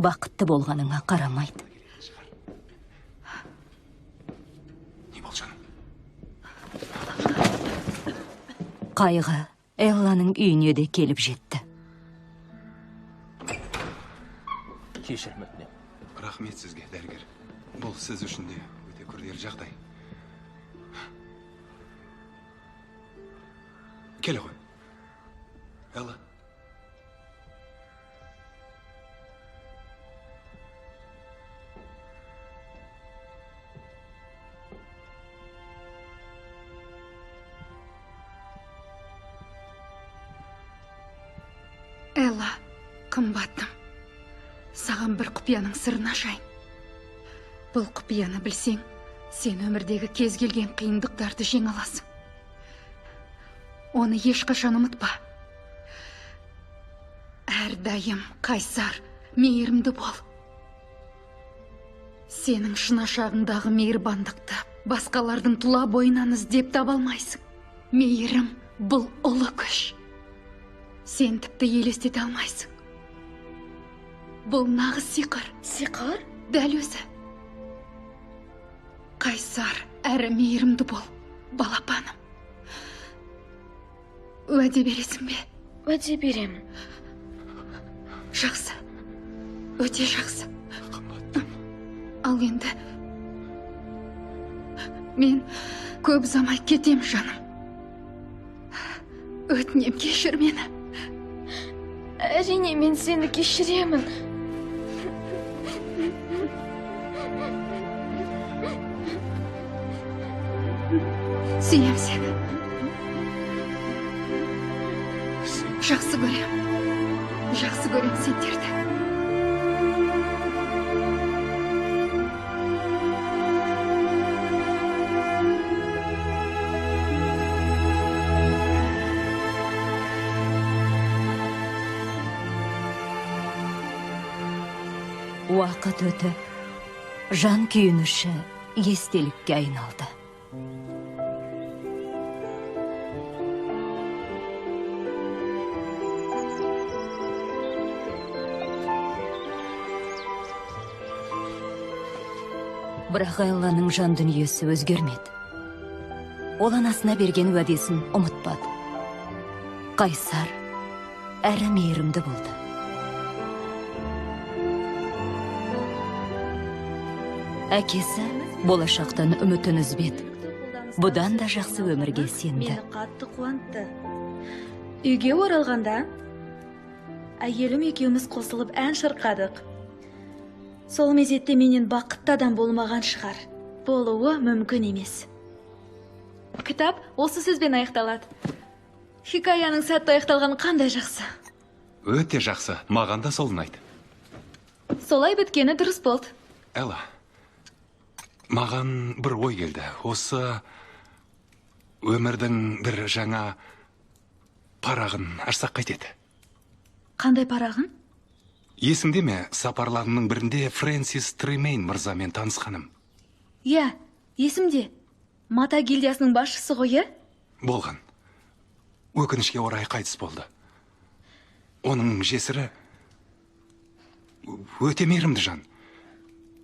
бақытты болғаныңа қарамайды. Не бол, жаным? Қайғы Элланың үйіне де келіп жетті. Кешірім өтінем. Рахмет сізге, дәрігер. Бұл сіз үшін де өте күрделі жағдай. Келе ғой. Элла. Элла, қымбаттым. Саған бір құпияның сырын ашайын. Бұл құпияны білсең, сен өмірдегі кез келген қиындықтарды жеңе аласың. Оны ешқашан ұмытпа. Әрдайым қайсар, мейірімді бол. Сенің шынашағыңдағы мейірбандықты басқалардың тұла бойынан іздеп таба алмайсың. Мейірім бұл ұлы күш. Сен тіпті елестете алмайсың. Бұл нағыз сиқыр. Сиқыр? Дәл өзі. Қайсар әрі мейірімді бол, балапаным. Уәде бересің бе? Уәде беремін. Жақсы. Өте жақсы. Қымбаттым. Ал енді мен көп ұзамай кетем, жаным. Өтінем, кешір мені. Әрине, мен сені кешіремін. Сүйем сені. Жақсы көрем. Жақсы көрем сендерді. Уақыт өтіп, жан күйініші естелікке айналды. Бірақ Элланың жан дүниесі өзгермеді. Ол анасына берген уәдесін ұмытпады. Қайсар әрі мейірімді болды. Әкесі болашақтан үмітін үзбеді. Бұдан да жақсы өмірге сенді. Мені қатты қуантты. Үйге оралғанда, әйелім екеуміз қосылып ән шырқадық. Сол мезетте менен бақытты адам болмаған шығар. Болуы мүмкін емес. Кітап осы сөзбен аяқталады. Хикаяның сәтті аяқталғаны қандай жақсы. Өте жақсы. Маған да солын айт. Солай біткені дұрыс болды. Элла, маған бір ой келді. Осы өмірдің бір жаңа парағын ашсақ қайтеді. Қандай парағын? Есімде ме, сапарларымның бірінде Фрэнсис Тремейн мырзамен танысқаным? Иә, есімде. Мата гильдиясының басшысы ғой, Болған. Өкінішке орай қайтыс болды. Оның жесірі өте мейірімді жан.